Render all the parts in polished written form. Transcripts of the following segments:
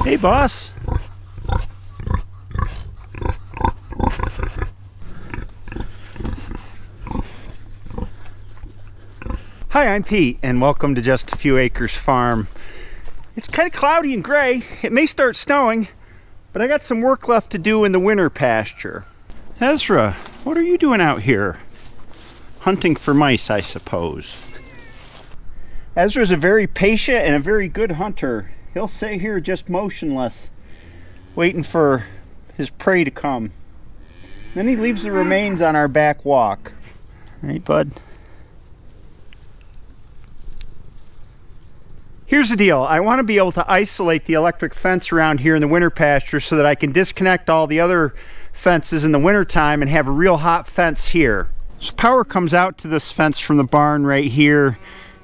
Hey, boss. Hi, I'm Pete, and welcome to Just a Few Acres Farm. It's kind of cloudy and gray. It may start snowing, but I got some work left to do in the winter pasture. Ezra, what are you doing out here? Hunting for mice, I suppose. Ezra's a very patient and a very good hunter. He'll sit here just motionless, waiting for his prey to come. Then he leaves the remains on our back walk. Right, bud? Here's the deal. I want to be able to isolate the electric fence around here in the winter pasture so that I can disconnect all the other fences in the wintertime and have a real hot fence here. So power comes out to this fence from the barn right here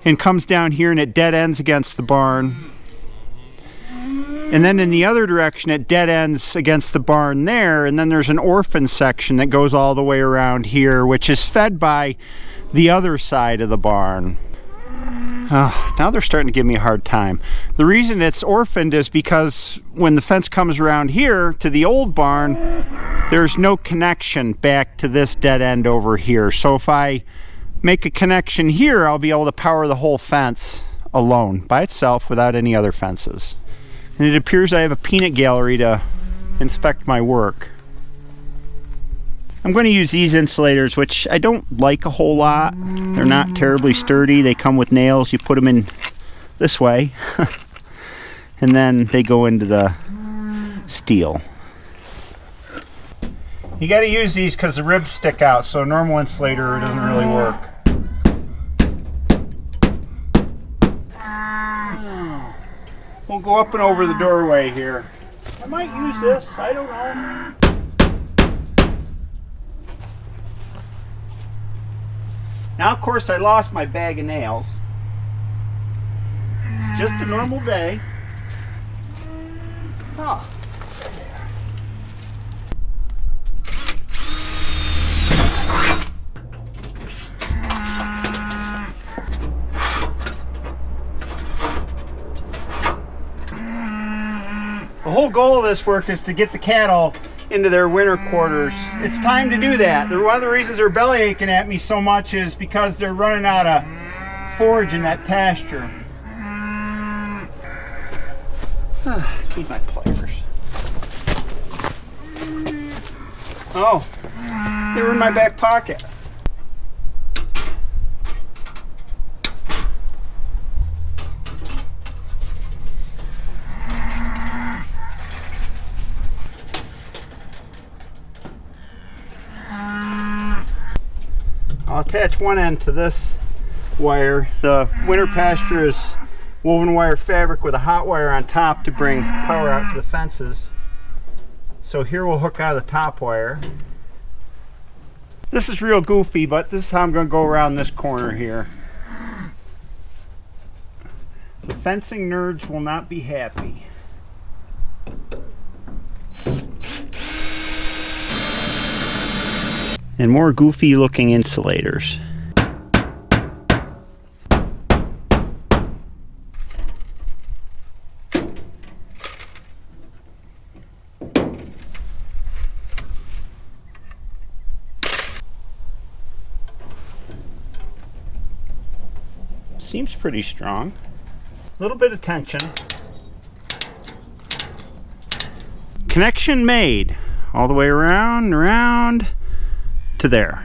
and comes down here and it dead ends against the barn. And then in the other direction it dead ends against the barn there, and then there's an orphan section that goes all the way around here, which is fed by the other side of the barn. Oh, now they're starting to give me a hard time. The reason it's orphaned is because when the fence comes around here to the old barn, there's no connection back to this dead end over here. So if I make a connection here, I'll be able to power the whole fence alone, by itself, without any other fences. And it appears I have a peanut gallery to inspect my work. I'm going to use these insulators, which I don't like a whole lot. They're not terribly sturdy. They come with nails. You put them in this way, and then they go into the steel. You got to use these because the ribs stick out, so a normal insulator doesn't really work. We'll go up and over the doorway here. I might use this, I don't know. Now, of course, I lost my bag of nails. It's just a normal day. Oh. The whole goal of this work is to get the cattle into their winter quarters. It's time to do that. One of the reasons they're belly aching at me so much is because they're running out of forage in that pasture. Need my pliers. Oh, they were in my back pocket. I'll attach one end to this wire. The winter pasture is woven wire fabric with a hot wire on top to bring power out to the fences. So here we'll hook out of the top wire. This is real goofy, but this is how I'm going to go around this corner here. The fencing nerds will not be happy. And more goofy looking insulators. Seems pretty strong. A little bit of tension. Connection made. All the way around and around to there.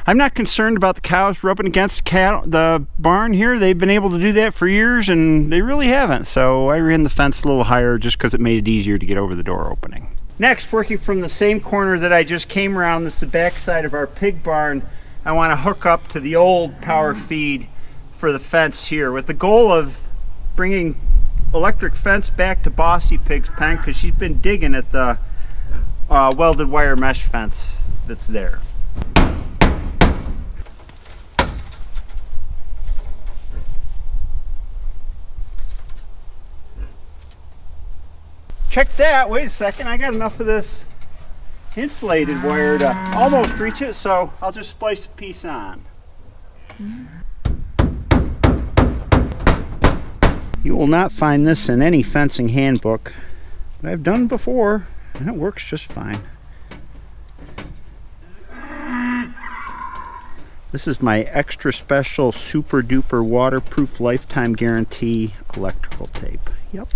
I'm not concerned about the cows rubbing against the barn here. They've been able to do that for years and they really haven't. So I ran the fence a little higher just because it made it easier to get over the door opening. Next, working from the same corner that I just came around, this is the back side of our pig barn. I want to hook up to the old power feed for the fence here with the goal of bringing electric fence back to Bossy Pig's pen because she's been digging at the welded wire mesh fence that's there. Check that, wait a second, I got enough of this insulated wire to almost reach it, so I'll just splice a piece on. You You will not find this in any fencing handbook, but I've done it before and it works just fine. This is my extra special super duper waterproof lifetime guarantee electrical tape. Yep.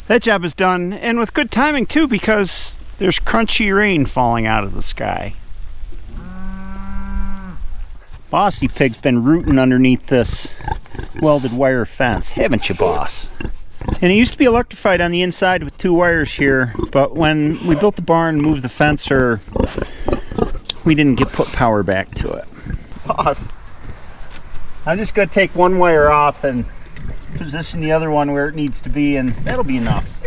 That job is done, and with good timing too, because there's crunchy rain falling out of the sky. Bossy Pig's been rooting underneath this welded wire fence, haven't you, boss? And it used to be electrified on the inside with 2 wires here, but when we built the barn and moved the fencer, we didn't put power back to it. Boss, I'm just going to take 1 wire off and position the other one where it needs to be, and that'll be enough.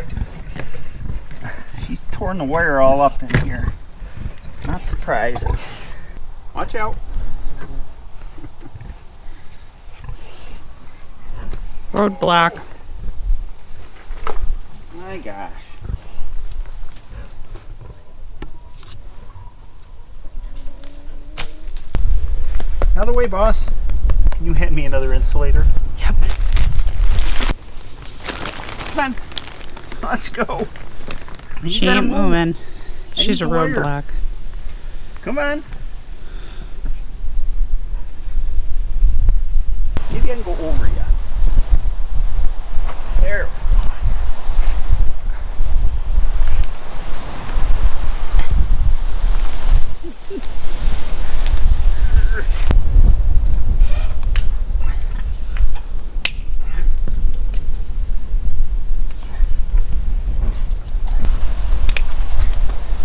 She's torn the wire all up in here. Not surprising. Watch out. Roadblock. My gosh. Another way, boss. Can you hand me another insulator? Yep. Come on. Let's go. She ain't moving. She's a roadblock. Come on. Maybe I can go over you. There.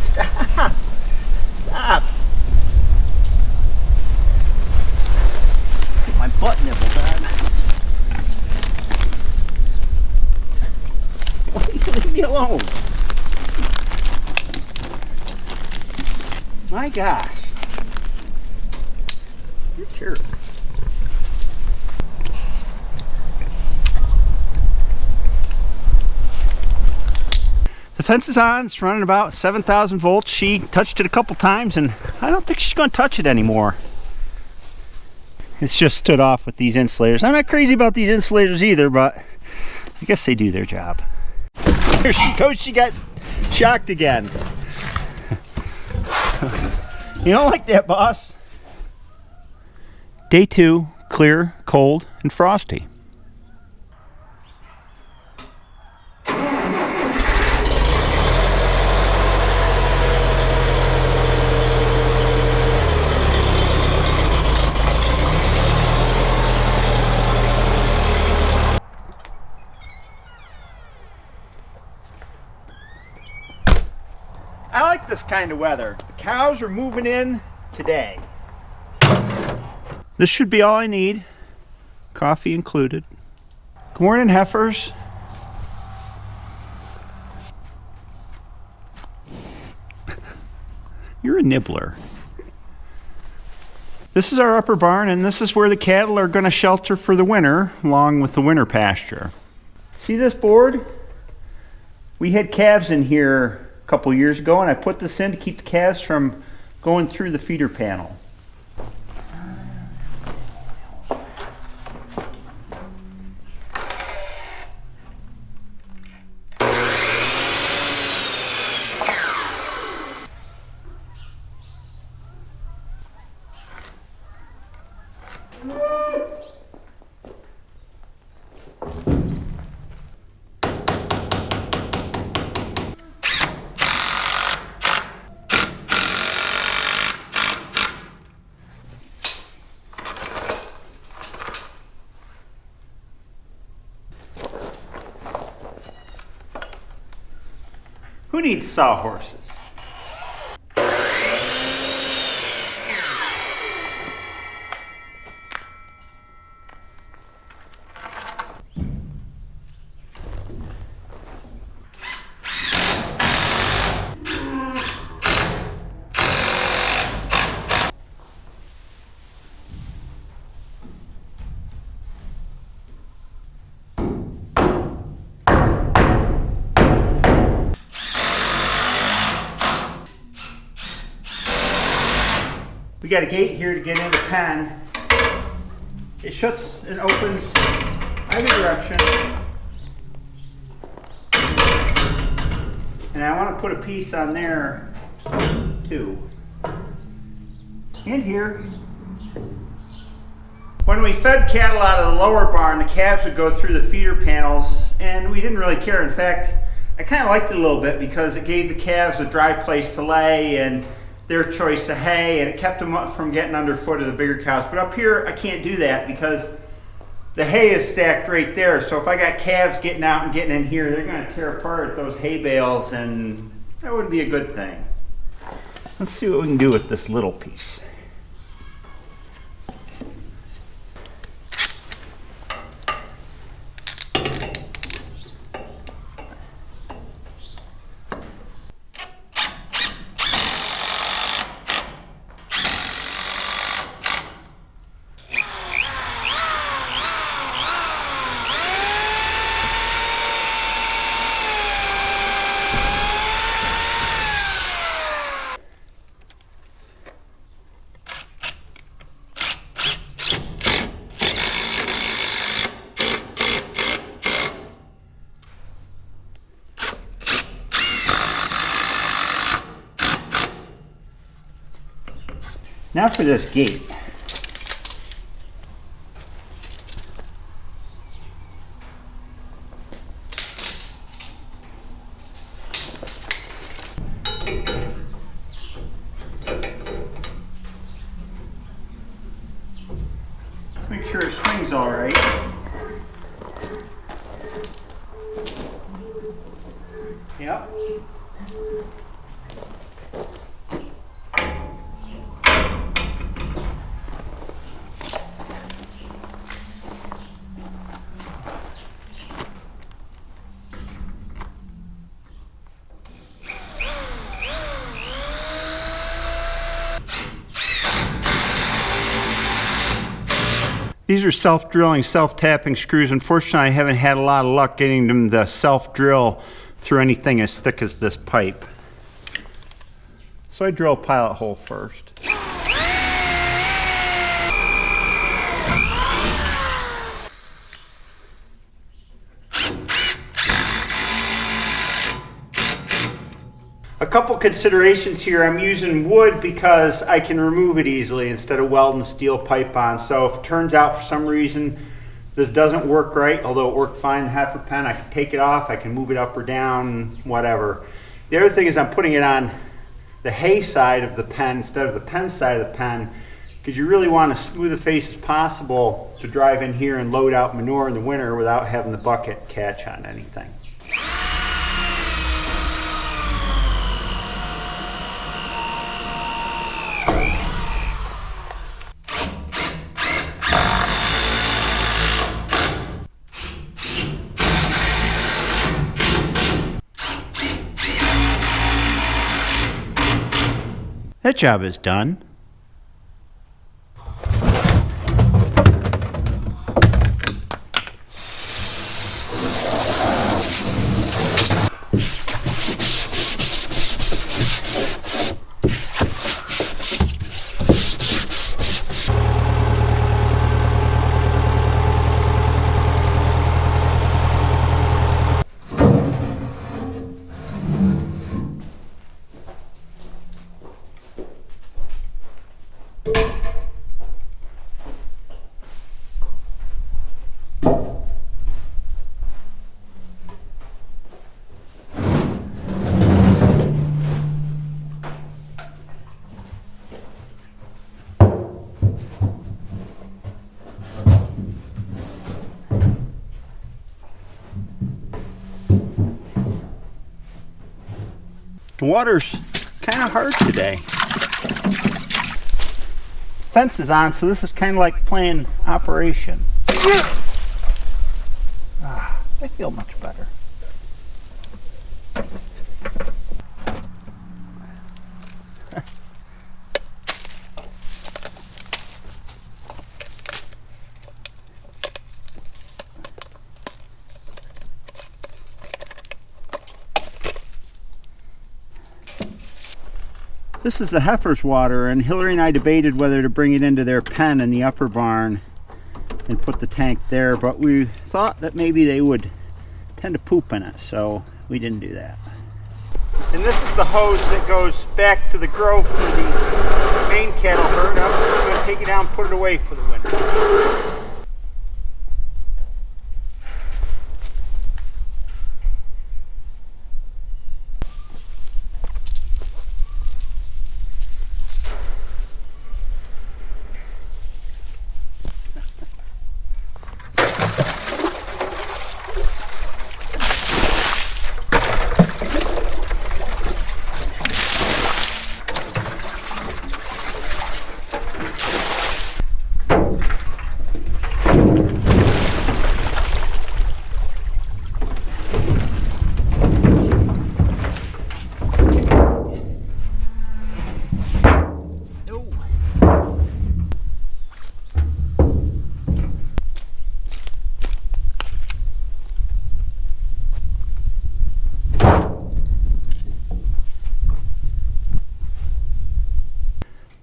Stop. Stop. Get my butt nibbled on. Leave me alone. My gosh. You're terrible. The fence is on. It's running about 7,000 volts. She touched it a couple times and I don't think she's going to touch it anymore. It's just stood off with these insulators. I'm not crazy about these insulators either, but I guess they do their job. There she goes. She got shocked again. You don't like that, boss. Day 2, clear, cold, and frosty. I like this kind of weather. The cows are moving in today. This should be all I need. Coffee included. Good morning, heifers. You're a nibbler. This is our upper barn, and this is where the cattle are going to shelter for the winter, along with the winter pasture. See this board? We had calves in here a couple years ago, and I put this in to keep the calves from going through the feeder panel. Who needs sawhorses? We got a gate here to get into pen. It shuts and opens either direction. And I want to put a piece on there too. And here. When we fed cattle out of the lower barn, the calves would go through the feeder panels, and we didn't really care. In fact, I kind of liked it a little bit because it gave the calves a dry place to lay and their choice of hay, and it kept them up from getting underfoot of the bigger cows. But up here, I can't do that because the hay is stacked right there. So if I got calves getting out and getting in here, they're going to tear apart those hay bales, and that wouldn't be a good thing. Let's see what we can do with this little piece. Now for this gate. Make sure it swings all right. Yep. These are self-drilling, self-tapping screws. Unfortunately, I haven't had a lot of luck getting them to self-drill through anything as thick as this pipe. So I drill a pilot hole first. A couple considerations here. I'm using wood because I can remove it easily instead of welding steel pipe on. So if it turns out for some reason this doesn't work right, although it worked fine, the heifer pen, I can take it off, I can move it up or down, whatever. The other thing is I'm putting it on the hay side of the pen instead of the pen side of the pen, because you really want as smooth a face as possible to drive in here and load out manure in the winter without having the bucket catch on anything. That job is done. The water's kind of hard today. Fence is on, so this is kind of like playing Operation. I feel much better. This is the heifer's water, and Hillary and I debated whether to bring it into their pen in the upper barn. and put the tank there, but we thought that maybe they would tend to poop in it, so we didn't do that. And this is the hose that goes back to the grove for the main cattle herd. I'm just going to take it down and put it away for the winter.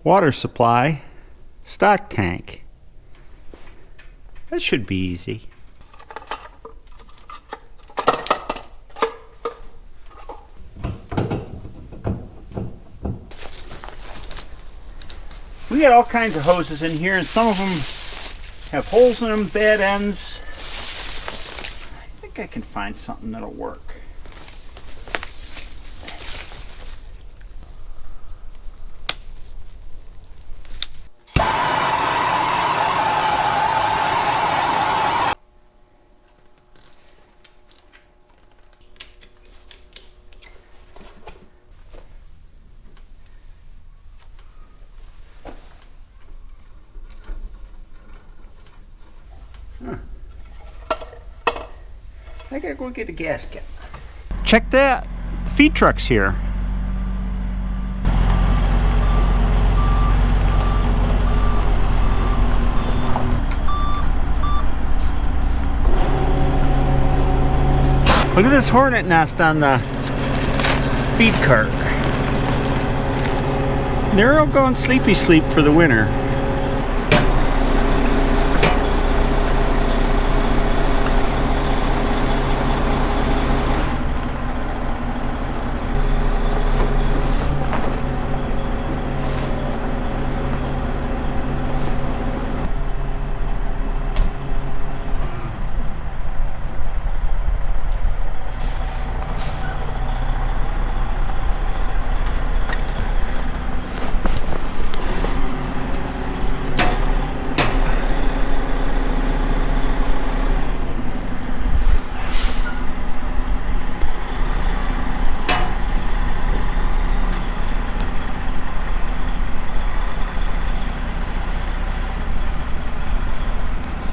Water supply, stock tank. That should be easy. We got all kinds of hoses in here, and some of them have holes in them, bad ends. I think I can find something that'll work. I gotta go get a gasket. Check that! Feed truck's here. Look at this hornet nest on the feed cart. They're all going sleepy sleep for the winter.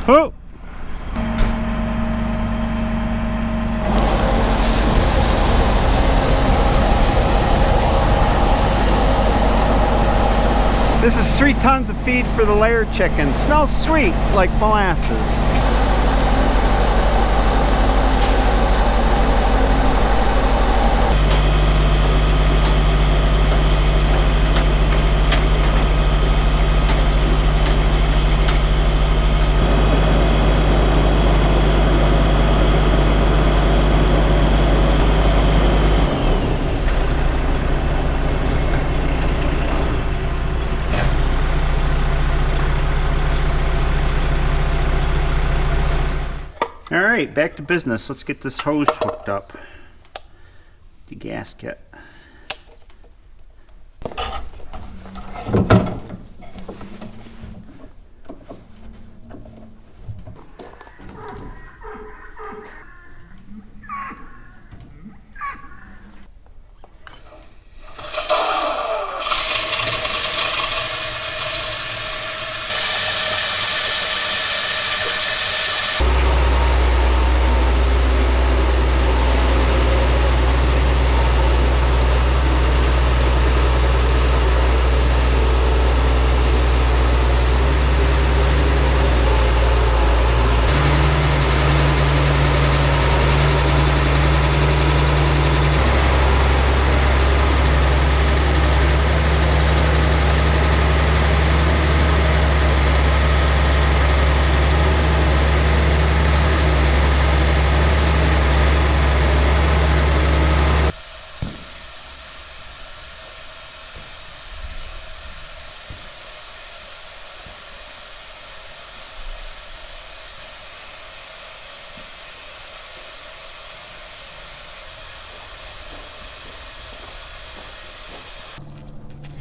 Oh! This is 3 tons of feed for the layer chicken. Smells sweet, like molasses. Alright, back to business. Let's get this hose hooked up. The gasket.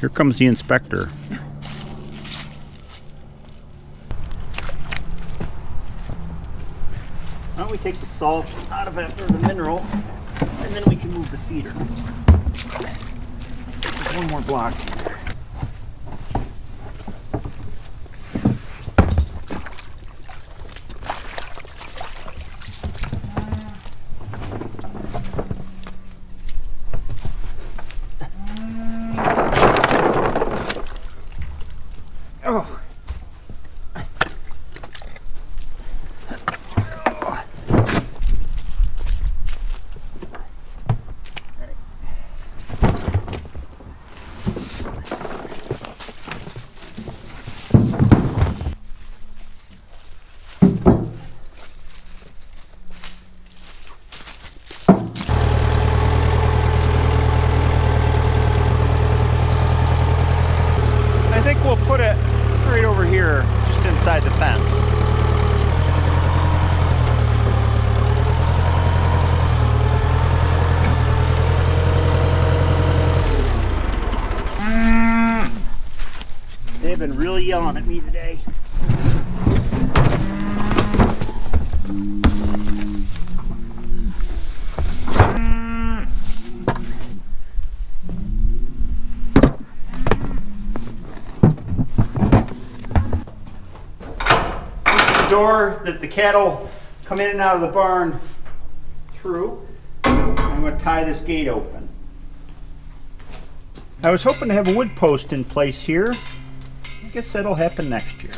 Here comes the inspector. Why don't we take the salt out of it, or the mineral, and then we can move the feeder. There's one more block. Oh. I think we'll put it right over here, just inside the fence. They've been really yelling at me today. Door that the cattle come in and out of the barn through. I'm going to tie this gate open. I was hoping to have a wood post in place here. I guess that'll happen next year.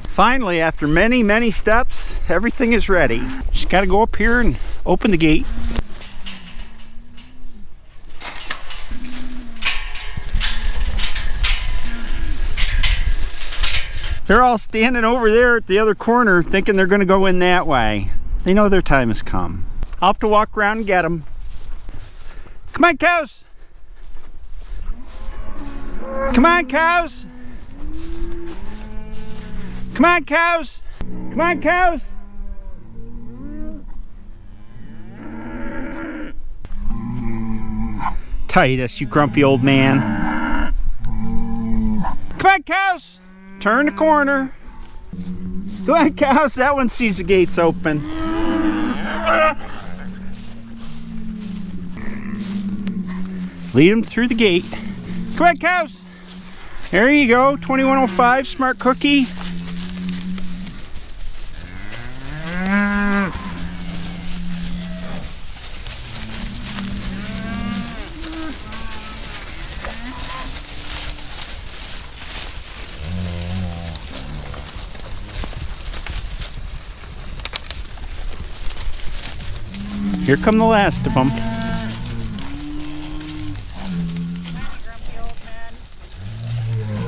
Finally, after many steps, everything is ready. Just got to go up here and open the gate. They're all standing over there at the other corner thinking they're going to go in that way. They know their time has come. I'll have to walk around and get them. Come on, cows! Come on, cows! Come on, cows! Come on, cows! Titus, you grumpy old man. Come on, cows! Turn the corner. Go ahead, cows. That one sees the gates open. Lead them through the gate. Come on, cows. There you go. 2105 Smart Cookie. Here come the last of them.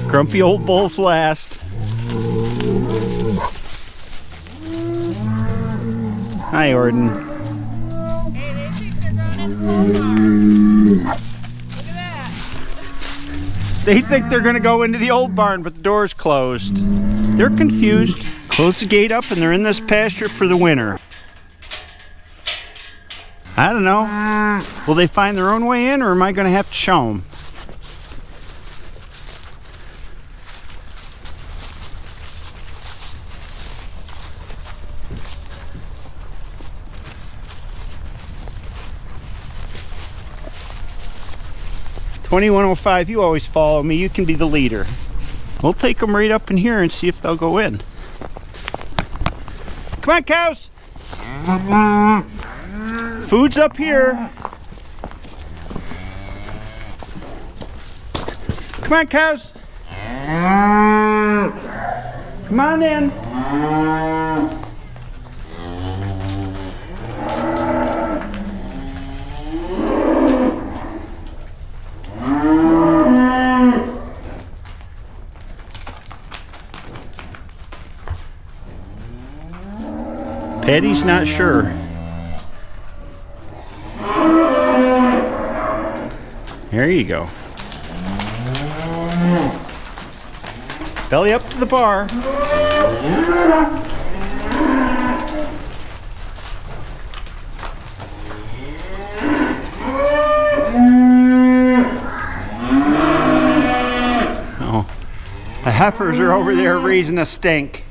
Grumpy old bull's last. Hi, Orden. Hey, they think they're running. Look at that. They think they're going to go into the old barn, but the door's closed. They're confused. Close the gate up and they're in this pasture for the winter. I don't know. Will they find their own way in, or am I going to have to show them? "2105, you always follow me. You can be the leader." We'll take them right up in here and see if they'll go in. Come on, cows! Food's up here. Come on, cows. Come on in. Patty's not sure. There you go. Belly up to the bar. The heifers are over there raising a stink.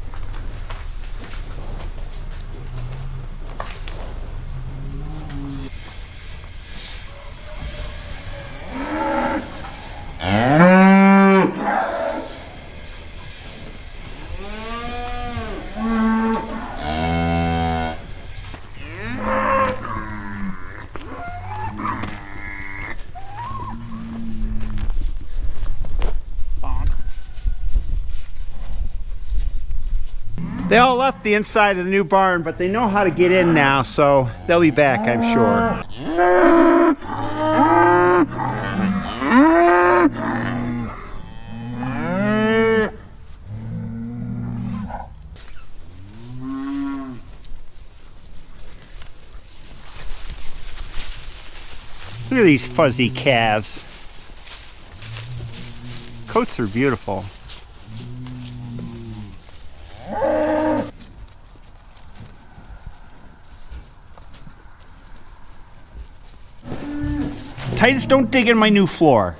They all left the inside of the new barn, but they know how to get in now, so they'll be back, I'm sure. Look at these fuzzy calves. Coats are beautiful. Titus, don't dig in my new floor.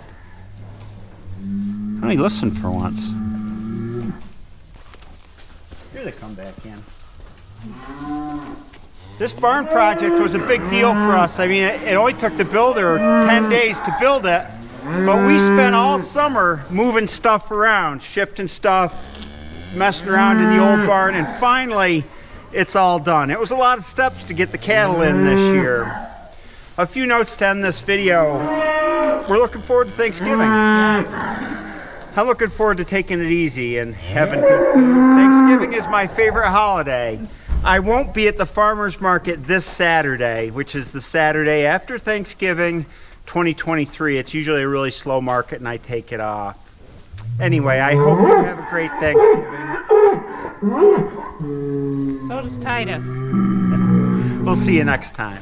Let me listen for once. Here they come back in. This barn project was a big deal for us. I mean, it only took the builder 10 days to build it, but we spent all summer moving stuff around, shifting stuff, messing around in the old barn, and finally, it's all done. It was a lot of steps to get the cattle in this year. A few notes to end this video. We're looking forward to Thanksgiving. Yes. I'm looking forward to taking it easy and having good food. Thanksgiving is my favorite holiday. I won't be at the farmer's market this Saturday, which is the Saturday after Thanksgiving 2023. It's usually a really slow market and I take it off. Anyway, I hope you have a great Thanksgiving. So does Titus. We'll see you next time.